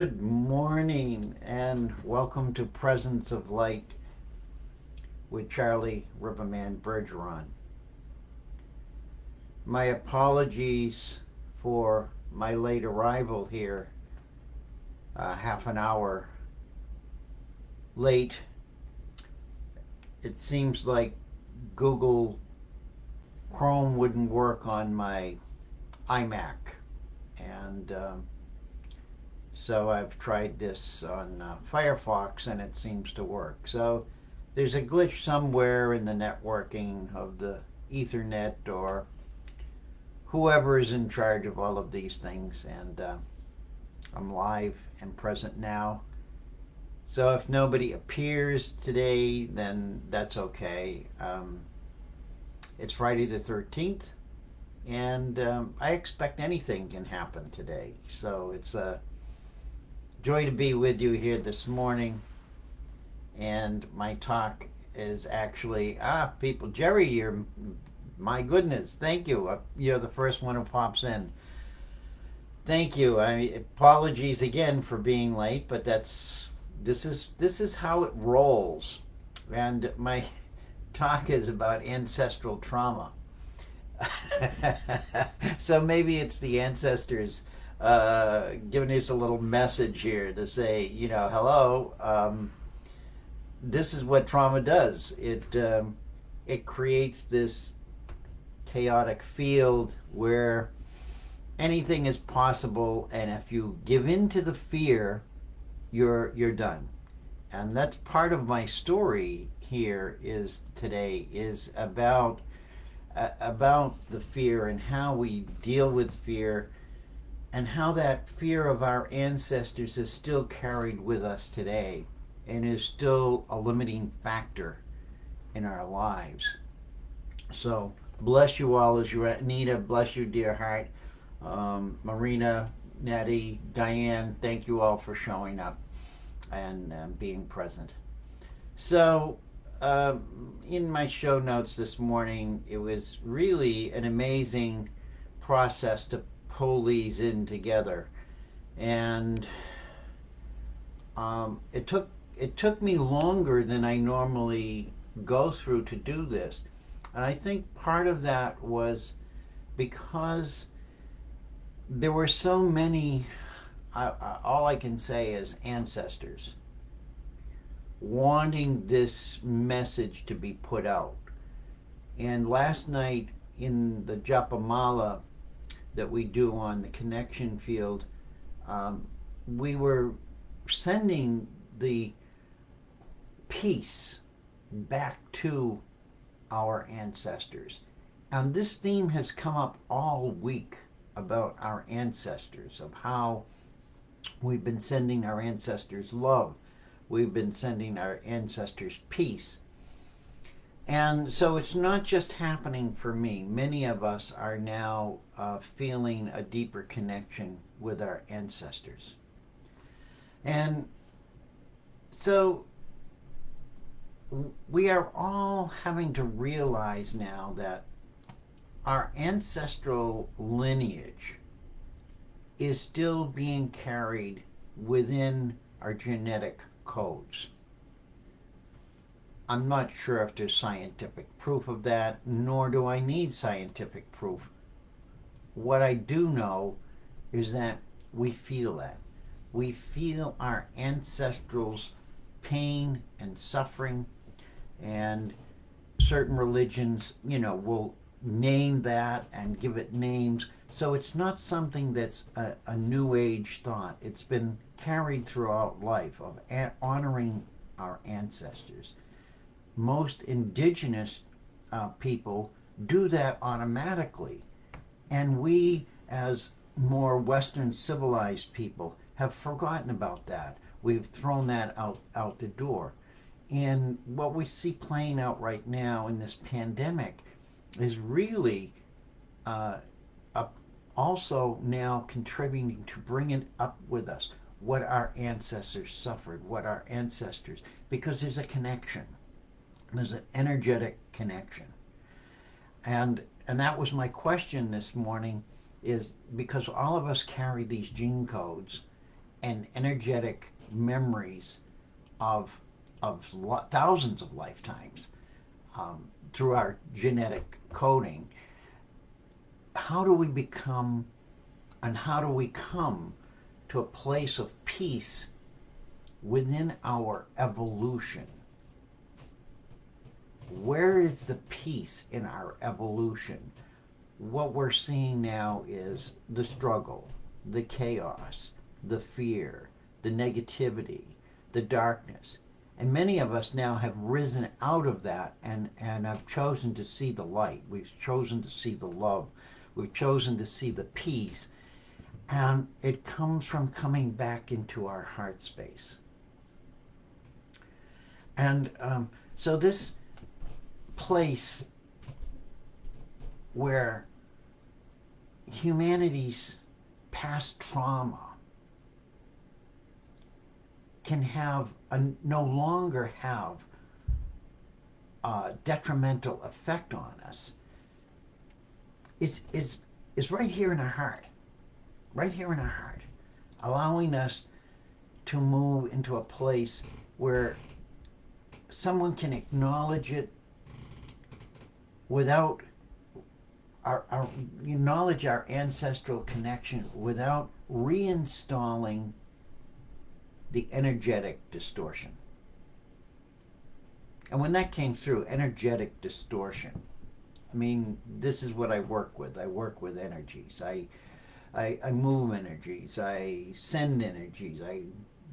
Good morning and welcome to Presence of Light with Charlie Riverman Bergeron. My apologies for my late arrival here, half an hour late. It seems like Google Chrome wouldn't work on my iMac, and so I've tried this on Firefox and it seems to work. So there's a glitch somewhere in the networking of the Ethernet or whoever is in charge of all of these things. And I'm live and present now. So if nobody appears today, then that's okay. It's Friday the 13th, and I expect anything can happen today. So it's a joy to be with you here this morning. And my talk is actually people. Jerry, you're my goodness. Thank you. You're the first one who pops in. Thank you. Apologies again for being late, but this is how it rolls. And my talk is about ancestral trauma. So maybe it's the ancestors giving us a little message here to say, hello. This is what trauma does. It creates this chaotic field where anything is possible, and if you give in to the fear, you're done. And that's part of my story here is today is about the fear and how we deal with fear and how that fear of our ancestors is still carried with us today and is still a limiting factor in our lives. So bless you all as you're at. Nita, bless you, dear heart. Marina, Nettie, Diane, thank you all for showing up and being present. So, in my show notes this morning, it was really an amazing process to pull these in together, and it took me longer than I normally go through to do this, and I think part of that was because there were so many. All I can say is ancestors wanting this message to be put out. And last night in the Japamala that we do on the connection field, we were sending the peace back to our ancestors. And this theme has come up all week about our ancestors, of how we've been sending our ancestors love. We've been sending our ancestors peace. And so it's not just happening for me. Many of us are now feeling a deeper connection with our ancestors. And so we are all having to realize now that our ancestral lineage is still being carried within our genetic codes. I'm not sure if there's scientific proof of that, nor do I need scientific proof. What I do know is that we feel that. We feel our ancestrals' pain and suffering, and certain religions, will name that and give it names. So it's not something that's a new age thought. It's been carried throughout life of honoring our ancestors. Most indigenous people do that automatically. And we, as more Western civilized people, have forgotten about that. We've thrown that out the door. And what we see playing out right now in this pandemic is really also now contributing to bringing up with us what our ancestors suffered, what our ancestors, because there's a connection. There's an energetic connection. And that was my question this morning, is because all of us carry these gene codes, and energetic memories of thousands of lifetimes through our genetic coding. How do we become, and how do we come to a place of peace within our evolution? Where is the peace in our evolution? What we're seeing now is the struggle, the chaos, the fear, the negativity, the darkness. And many of us now have risen out of that and have chosen to see the light. We've chosen to see the love. We've chosen to see the peace. And it comes from coming back into our heart space. And so this place where humanity's past trauma can no longer have a detrimental effect on us is right here in our heart. Right here in our heart. Allowing us to move into a place where someone can acknowledge it without acknowledge our ancestral connection without reinstalling the energetic distortion. And when that came through, energetic distortion, I mean, this is what I work with. I work with energies. I move energies. I send energies. I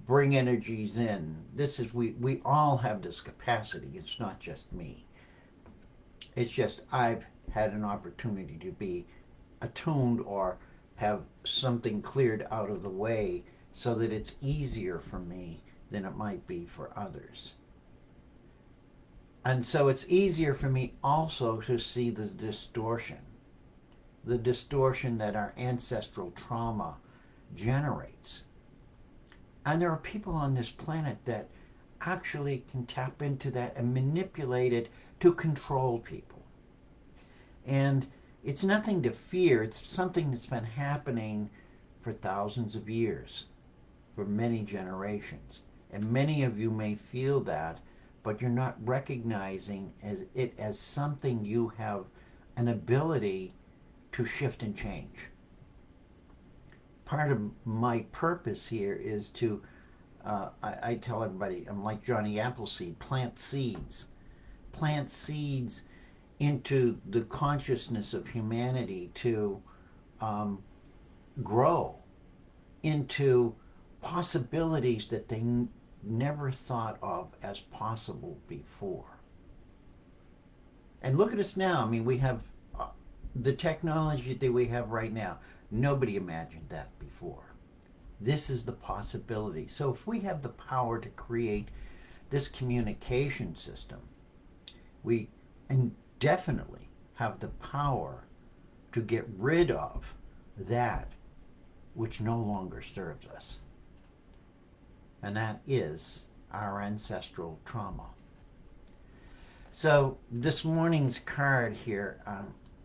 bring energies in. This is, we all have this capacity. It's not just me. It's just I've had an opportunity to be attuned or have something cleared out of the way so that it's easier for me than it might be for others. And so it's easier for me also to see the distortion that our ancestral trauma generates. And there are people on this planet that actually can tap into that and manipulate it to control people. And it's nothing to fear. It's something that's been happening for thousands of years, for many generations. And many of you may feel that, but you're not recognizing it as something you have an ability to shift and change. Part of my purpose here is to, I tell everybody, I'm like Johnny Appleseed, plant seeds. Plant seeds into the consciousness of humanity to grow into possibilities that they never thought of as possible before. And look at us now. I mean, we have the technology that we have right now. Nobody imagined that before. This is the possibility. So if we have the power to create this communication system, we definitely have the power to get rid of that which no longer serves us. And that is our ancestral trauma. So this morning's card here,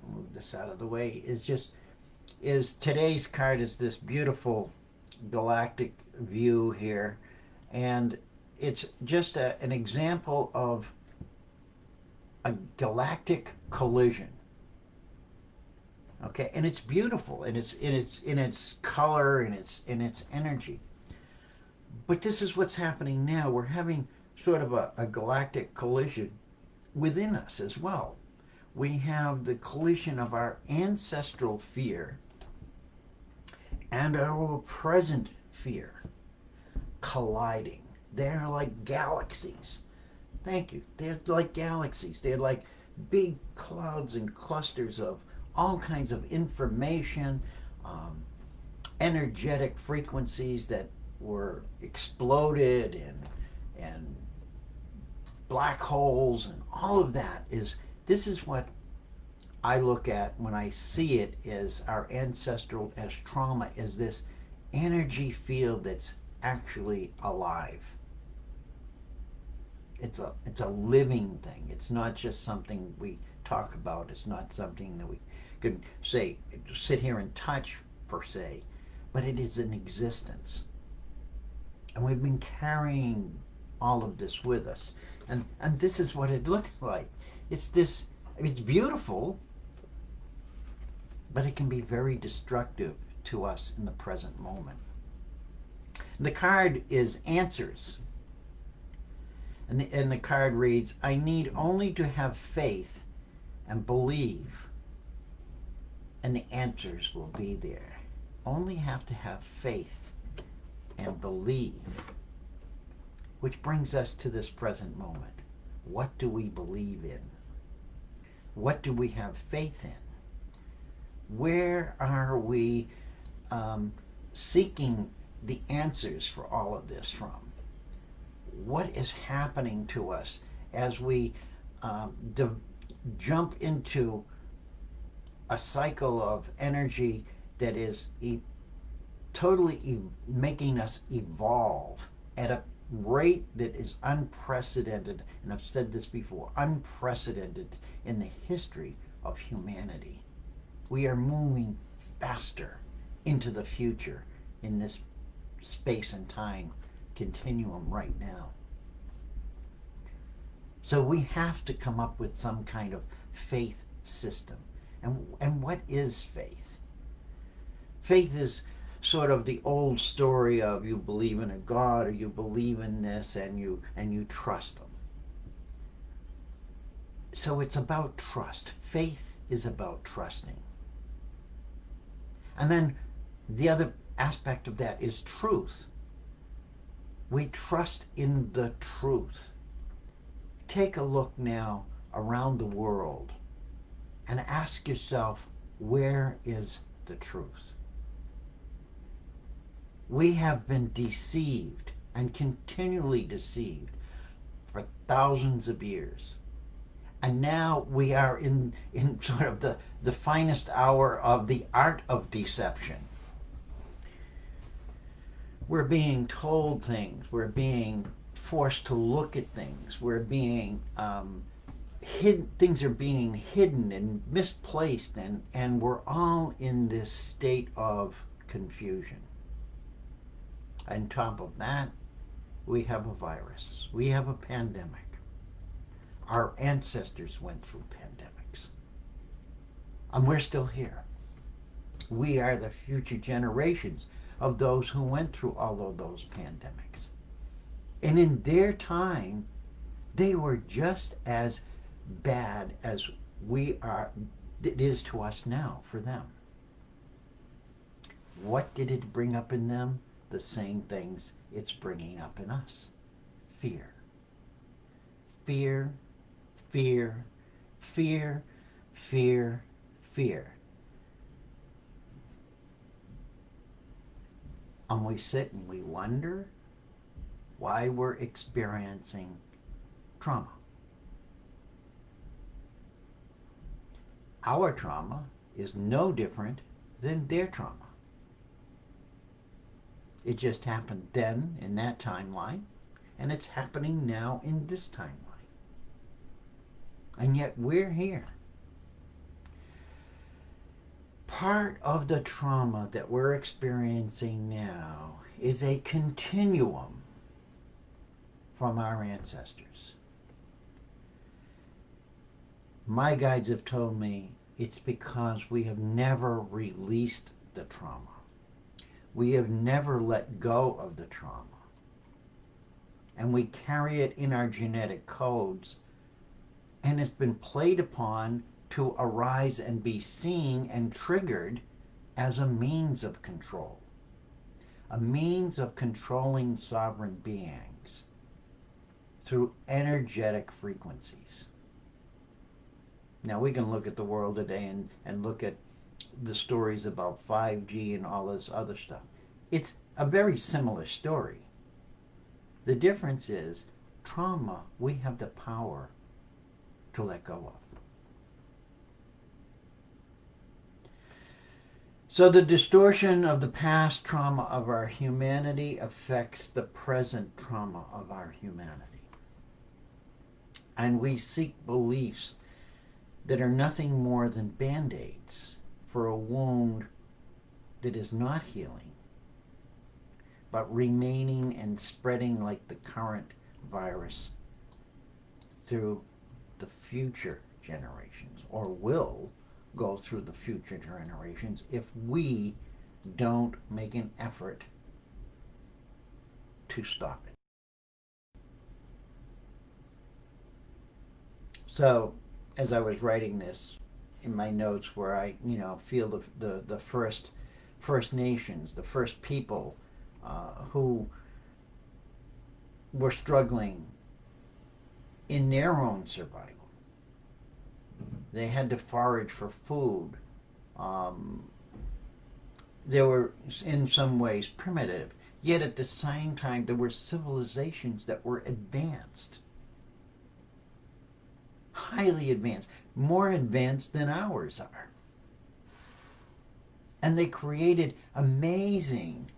move this out of the way, is today's card is this beautiful galactic view here. And it's just an example of a galactic collision. Okay, and it's beautiful, and it's in its color and in its energy. But this is what's happening now. We're having sort of a galactic collision within us as well. We have the collision of our ancestral fear and our present fear colliding. They're like galaxies. Thank you. They're like galaxies. They're like big clouds and clusters of all kinds of information, energetic frequencies that were exploded, and black holes, and all of that this is what I look at when I see it as our ancestral as trauma, is this energy field that's actually alive. It's a living thing. It's not just something we talk about. It's not something that we could say, sit here and touch per se, but it is an existence. And we've been carrying all of this with us. And this is what it looks like. It's beautiful, but it can be very destructive to us in the present moment. The card is answers. And the card reads, I need only to have faith and believe, and the answers will be there. Only have to have faith and believe. Which brings us to this present moment. What do we believe in? What do we have faith in? Where are we seeking the answers for all of this from? What is happening to us as we jump into a cycle of energy that is totally making us evolve at a rate that is unprecedented, and I've said this before, unprecedented in the history of humanity. We are moving faster into the future in this space and time continuum right now. So we have to come up with some kind of faith system. And what is faith? Faith is sort of the old story of you believe in a God, or you believe in this, and you trust them. So it's about trust. Faith is about trusting. And then the other aspect of that is truth. We trust in the truth. Take a look now around the world and ask yourself, where is the truth? We have been deceived and continually deceived for thousands of years. And now we are in sort of the finest hour of the art of deception. We're being told things. We're being forced to look at things. We're being hidden. Things are being hidden and misplaced, and we're all in this state of confusion. On top of that, we have a virus. We have a pandemic. Our ancestors went through pandemics. And we're still here. We are the future generations of those who went through all of those pandemics. And in their time, they were just as bad as it is to us now for them. What did it bring up in them? The same things it's bringing up in us. Fear. Fear, fear, fear, fear, fear. And we sit and we wonder why we're experiencing trauma. Our trauma is no different than their trauma. It just happened then in that timeline, and it's happening now in this timeline. And yet we're here. Part of the trauma that we're experiencing now is a continuum from our ancestors. My guides have told me it's because we have never released the trauma. We have never let go of the trauma. And we carry it in our genetic codes, and it's been played upon to arise and be seen and triggered as a means of control, a means of controlling sovereign beings through energetic frequencies. Now we can look at the world today and look at the stories about 5G and all this other stuff. It's a very similar story. The difference is trauma we have the power to let go of. So the distortion of the past trauma of our humanity affects the present trauma of our humanity. And we seek beliefs that are nothing more than band-aids for a wound that is not healing. but remaining and spreading like the current virus through the future generations, or will go through the future generations if we don't make an effort to stop it. So, as I was writing this in my notes, where I, feel the First Nations, the first people who were struggling in their own survival. They had to forage for food. They were in some ways primitive, yet at the same time there were civilizations that were advanced, highly advanced, more advanced than ours are. And they created amazing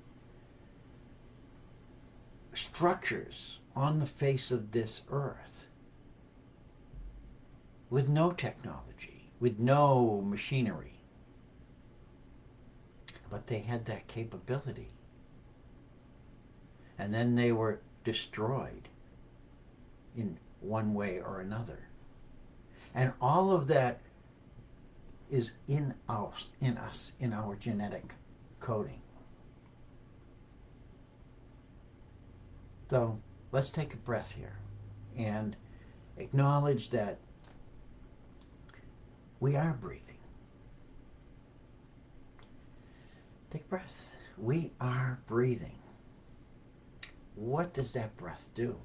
structures on the face of this earth with no technology, with no machinery. But they had that capability. And then they were destroyed in one way or another. And all of that is in us, in our genetic coding. So let's take a breath here and acknowledge that we are breathing. Take a breath. We are breathing. What does that breath do?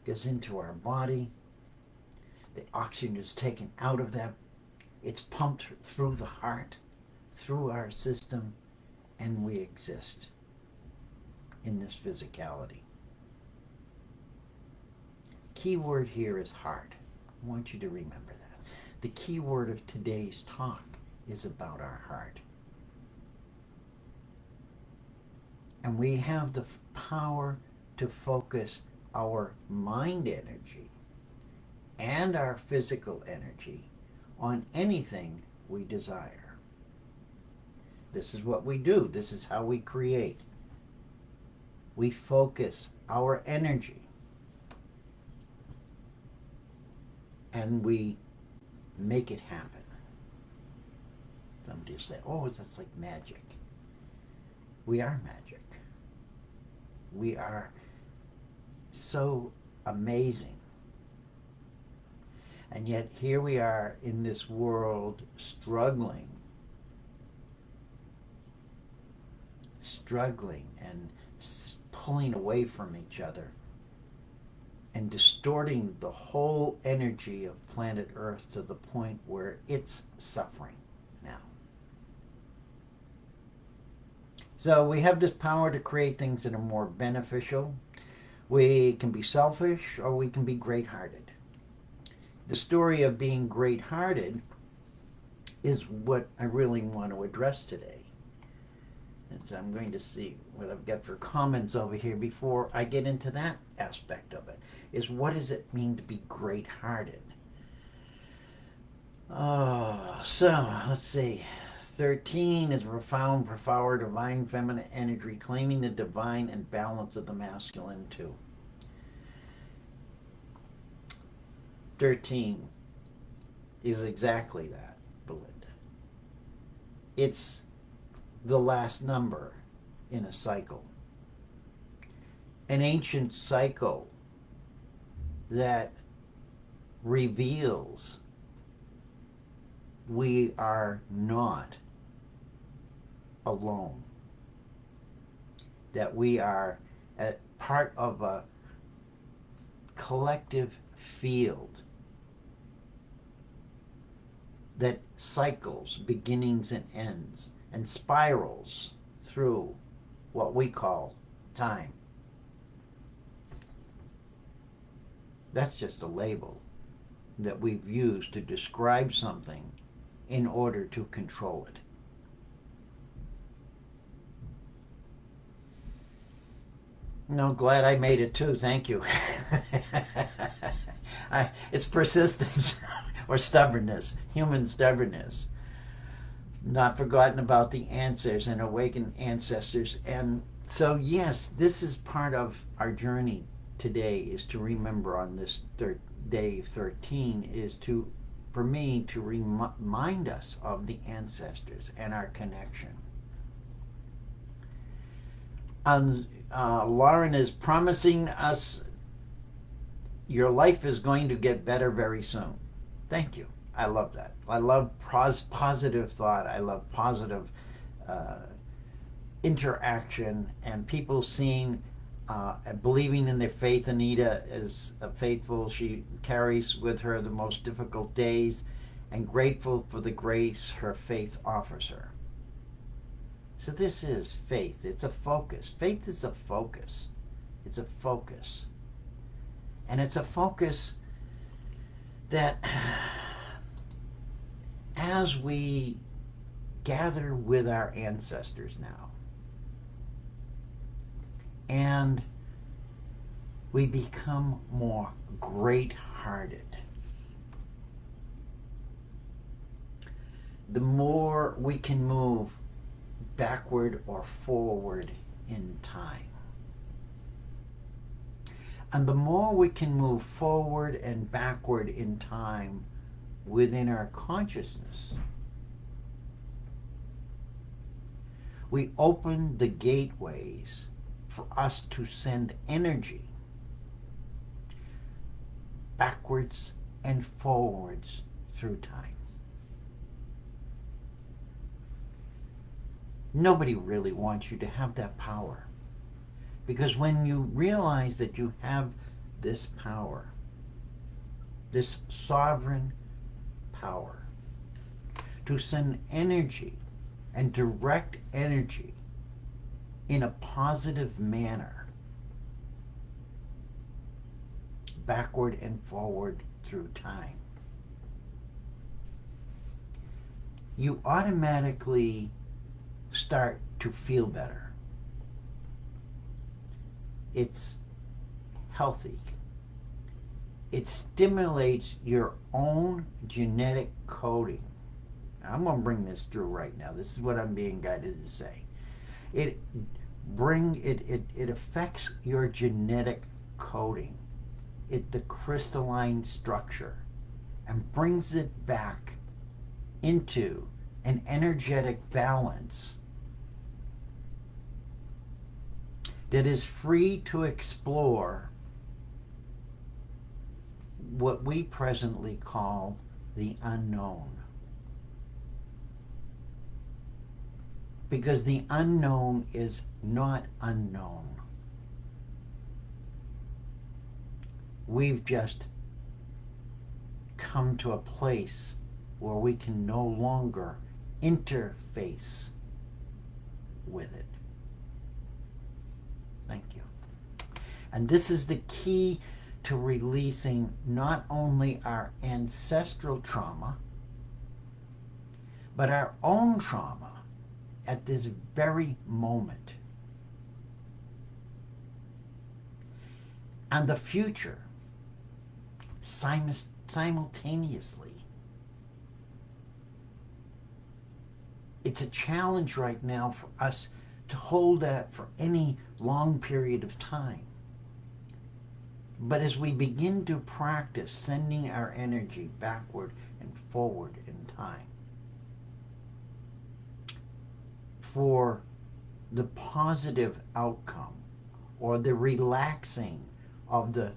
It goes into our body. The oxygen is taken out of that. It's pumped through the heart, through our system, and we exist in this physicality. Key word here is heart. I want you to remember that. The key word of today's talk is about our heart. And we have the power to focus our mind energy and our physical energy on anything we desire. This is what we do. This is how we create. We focus our energy and we make it happen. Somebody will say, oh, that's like magic. We are magic. We are so amazing. And yet here we are in this world struggling and pulling away from each other and distorting the whole energy of planet Earth to the point where it's suffering now. So we have this power to create things that are more beneficial. We can be selfish or we can be great-hearted. The story of being great-hearted is what I really want to address today. And so I'm going to see what I've got for comments over here before I get into that aspect of it, is what does it mean to be great-hearted? So let's see. 13 is profound, profound, divine feminine energy, claiming the divine and balance of the masculine too. 13 is exactly that, Belinda. It's the last number in a cycle. An ancient cycle that reveals we are not alone. That we are a part of a collective field that cycles, beginnings and ends, and spirals through what we call time. That's just a label that we've used to describe something in order to control it. No, glad I made it too. Thank you. It's persistence or stubbornness, human stubbornness. Not forgotten about the answers and awakened ancestors and So yes, this is part of our journey today, is to remember on this day 13, is to, for me, to remind us of the ancestors and our connection. Lauren is promising us your life is going to get better very soon. Thank you. I love that. I love positive thought. I love positive interaction and people seeing, believing in their faith. Anita is faithful. She carries with her the most difficult days and grateful for the grace her faith offers her. So this is faith. It's a focus. Faith is a focus. It's a focus. And it's a focus that as we gather with our ancestors now, and we become more great-hearted, the more we can move backward or forward in time. And the more we can move forward and backward in time within our consciousness, we open the gateways for us to send energy backwards and forwards through time. Nobody really wants you to have that power. Because when you realize that you have this power, this sovereign power, to send energy and direct energy in a positive manner, backward and forward through time, you automatically start to feel better. It's healthy. It stimulates your own genetic coding. I'm going to bring this through right now. This is what I'm being guided to say. It affects your genetic coding, the crystalline structure, and brings it back into an energetic balance that is free to explore what we presently call the unknown. Because the unknown is not unknown. We've just come to a place where we can no longer interface with it. Thank you. And this is the key to releasing not only our ancestral trauma, but our own trauma at this very moment. And the future simultaneously. It's a challenge right now for us to hold that for any long period of time. But as we begin to practice sending our energy backward and forward in time for the positive outcome or the relaxing of the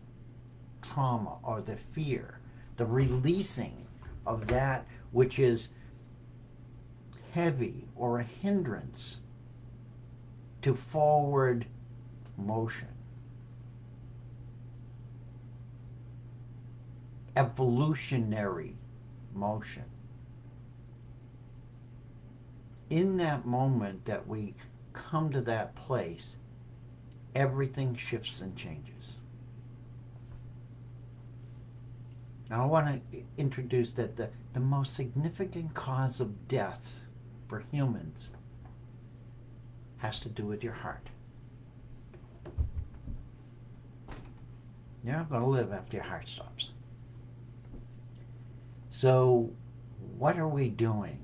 trauma or the fear, the releasing of that which is heavy or a hindrance to forward motion, evolutionary motion. In that moment that we come to that place, everything shifts and changes. Now I want to introduce that the most significant cause of death for humans has to do with your heart. You're not going to live after your heart stops. So what are we doing?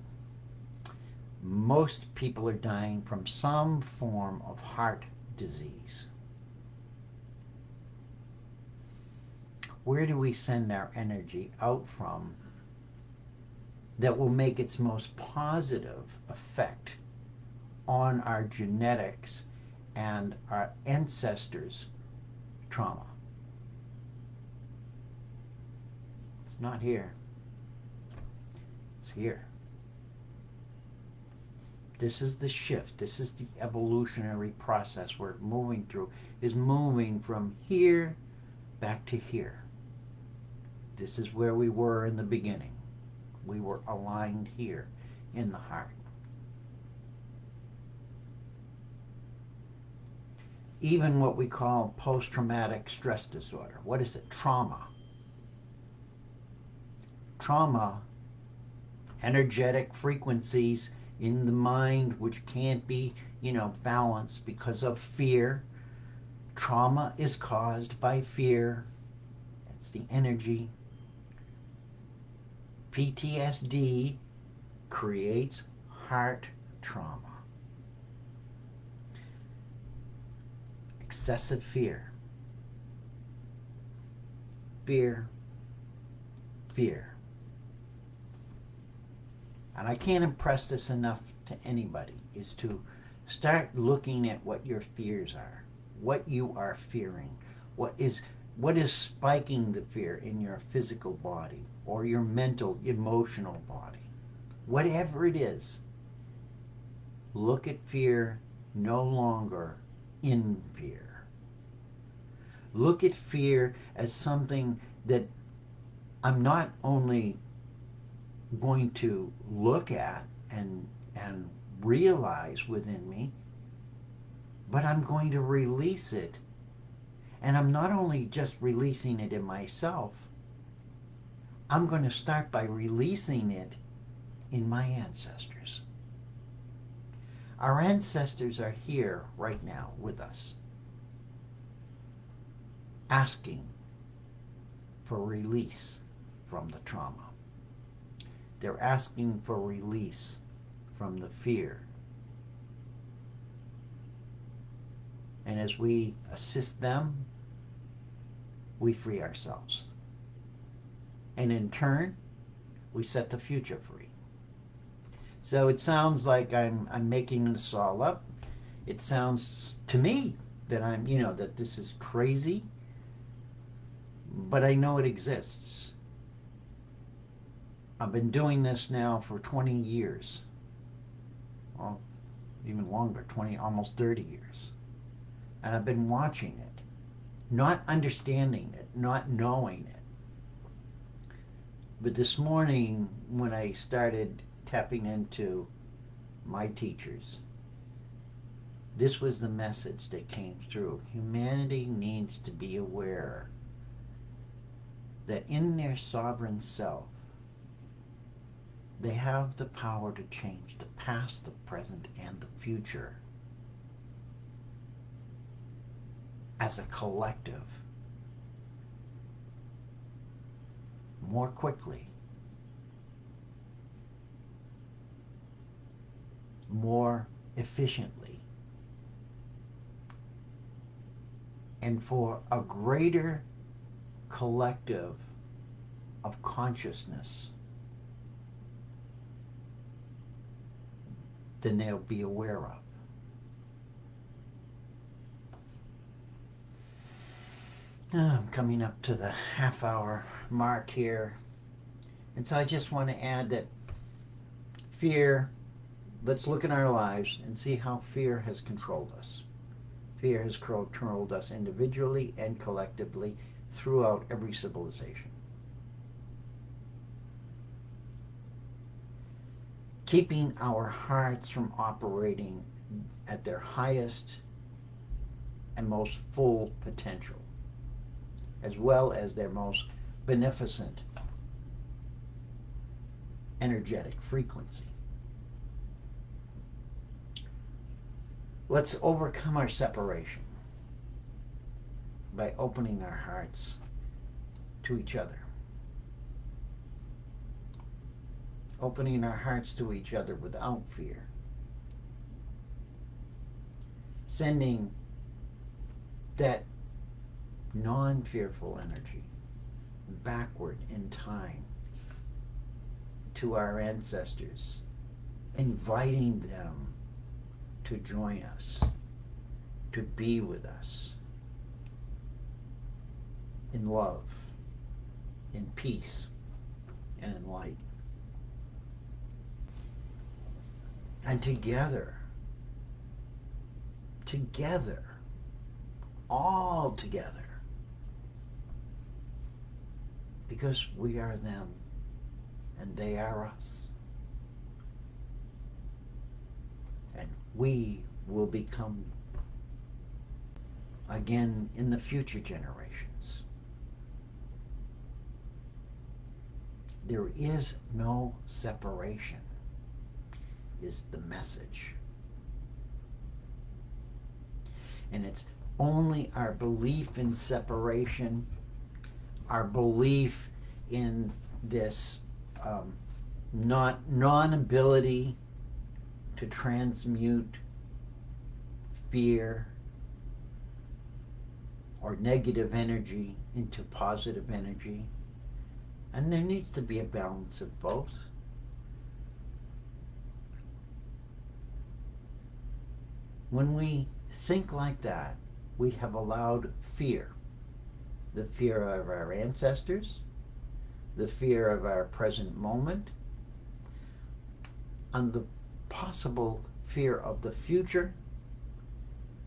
Most people are dying from some form of heart disease. Where do we send our energy out from that will make its most positive effect on our genetics and our ancestors' trauma? It's not here. It's here. This is the shift. This is the evolutionary process we're moving through, is moving from here back to here. This is where we were in the beginning. We were aligned here in the heart. Even what we call post-traumatic stress disorder. What is it? Trauma. Trauma, energetic frequencies in the mind which can't be, balanced because of fear. Trauma is caused by fear. It's the energy. PTSD creates heart trauma. Excessive fear. Fear. Fear. And I can't impress this enough to anybody, is to start looking at what your fears are, what you are fearing, what is spiking the fear in your physical body or your mental, emotional body. Whatever it is, look at fear no longer in fear. Look at fear as something that I'm not only going to look at and realize within me, but I'm going to release it. And I'm not only just releasing it in myself, I'm going to start by releasing it in my ancestors. Our ancestors are here right now with us, asking for release from the trauma. They're asking for release from the fear. And as we assist them, we free ourselves. And in turn, we set the future free. So it sounds like I'm making this all up. It sounds to me that that this is crazy, but I know it exists. I've been doing this now for 20 years. Well, even longer, almost 30 years. And I've been watching it, not understanding it, not knowing it. But this morning, when I started tapping into my teachers, this was the message that came through. Humanity needs to be aware that in their sovereign self, they have the power to change the past, the present, and the future as a collective more quickly, more efficiently, and for a greater collective of consciousness than they'll be aware of. I'm coming up to the half-hour mark here. And so I just want to add that fear, let's look at our lives and see how fear has controlled us. Fear has controlled us individually and collectively throughout every civilization. Keeping our hearts from operating at their highest and most full potential, as well as their most beneficent energetic frequency. Let's overcome our separation by opening our hearts to each other. Opening our hearts to each other without fear. Sending that non-fearful energy backward in time to our ancestors, inviting them to join us, to be with us in love, in peace, and in light. And together, all together, because we are them and they are us. And we will become again in the future generations. There is no separation, is the message. And it's only our belief in separation, our belief in this non-ability to transmute fear or negative energy into positive energy. And there needs to be a balance of both. When we think like that, we have allowed fear. The fear of our ancestors, the fear of our present moment, and the possible fear of the future,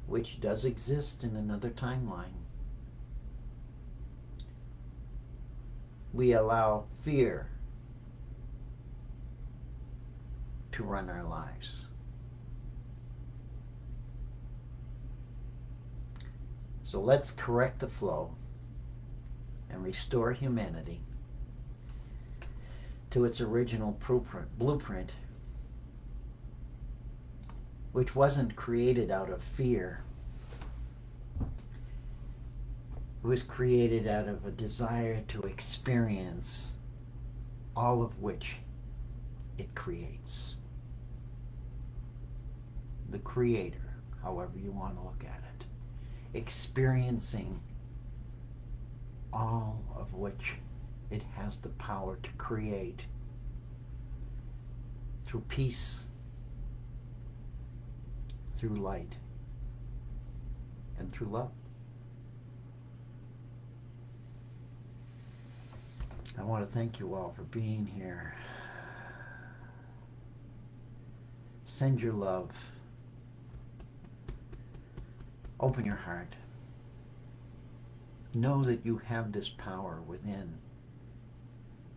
which does exist in another timeline. We allow fear to run our lives. So let's correct the flow and restore humanity to its original blueprint, which wasn't created out of fear. It was created out of a desire to experience all of which it creates. The Creator, however you want to look at it, experiencing all of which it has the power to create through peace, through light, and through love. I want to thank you all for being here. Send your love. Open your heart. Know that you have this power within.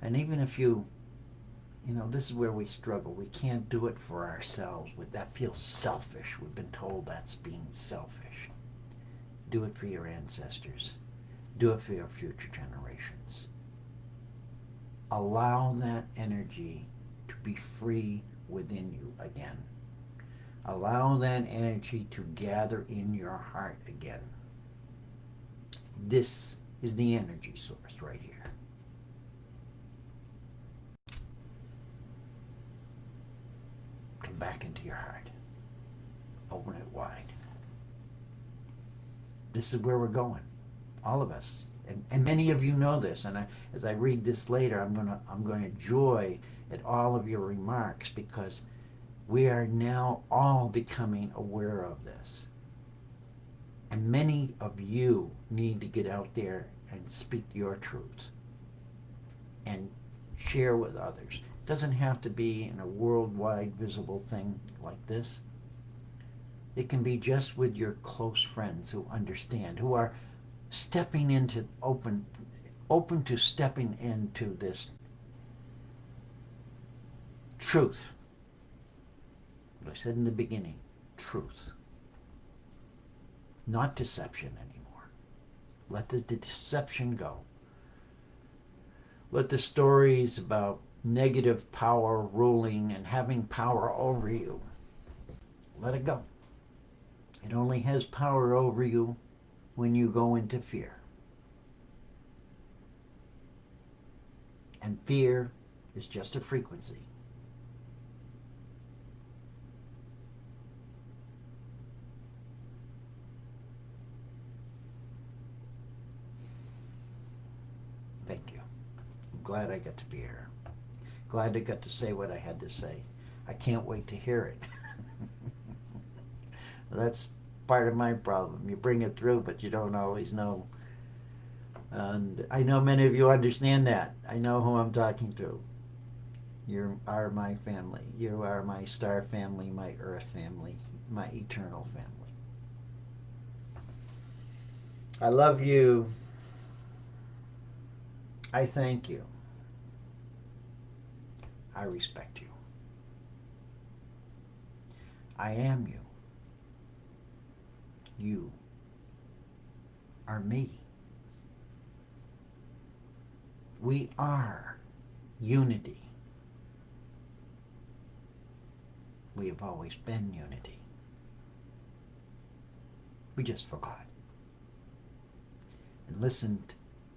And even if this is where we struggle. We can't do it for ourselves. That feels selfish. We've been told that's being selfish. Do it for your ancestors. Do it for your future generations. Allow that energy to be free within you again. Allow that energy to gather in your heart again. This is the energy source right here. Come back into your heart. Open it wide. This is where we're going. All of us. And many of you know this, and as I read this later, I'm going to joy at all of your remarks, because we are now all becoming aware of this. And many of you need to get out there and speak your truth and share with others. It doesn't have to be in a worldwide visible thing like this. It can be just with your close friends who understand, who are stepping into open to stepping into this truth. What I said in the beginning, truth. Not deception anymore. Let the deception go. Let the stories about negative power ruling and having power over you, let it go. It only has power over you when you go into fear. And fear is just a frequency. glad I got to be here. Glad I got to say what I had to say. I can't wait to hear it. That's part of my problem. You bring it through, but you don't always know. And I know many of you understand that. I know who I'm talking to. You are my family. You are my star family, my earth family, my eternal family. I love you. I thank you. I respect you. I am you. You are me. We are unity. We have always been unity. We just forgot and listened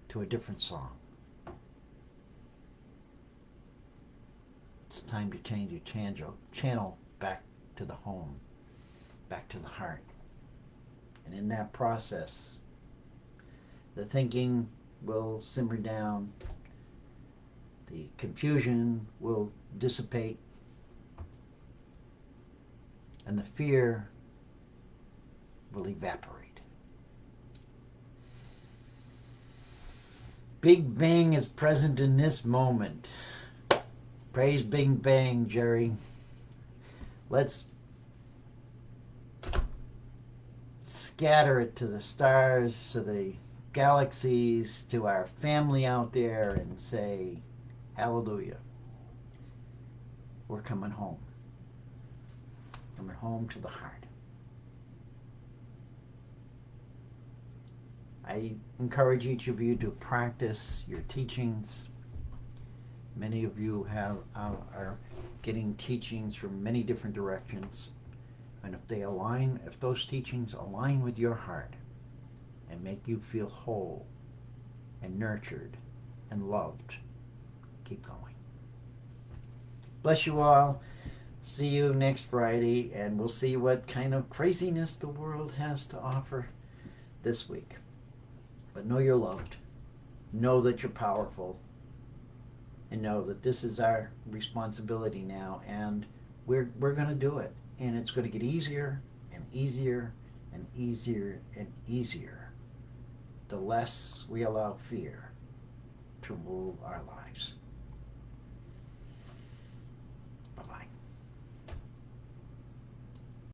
to a different song. It's time to change your channel back to the home, back to the heart. And in that process, the thinking will simmer down, the confusion will dissipate, and the fear will evaporate. Big Bang is present in this moment. Praise Big Bang, Jerry. Let's scatter it to the stars, to the galaxies, to our family out there, and say, hallelujah. We're coming home. Coming home to the heart. I encourage each of you to practice your teachings. Many of you are getting teachings from many different directions. And if those teachings align with your heart and make you feel whole and nurtured and loved, keep going. Bless you all. See you next Friday, and we'll see what kind of craziness the world has to offer this week. But know you're loved. Know that you're powerful. And know that this is our responsibility now, and we're going to do it. And it's going to get easier and easier and easier and easier the less we allow fear to rule our lives.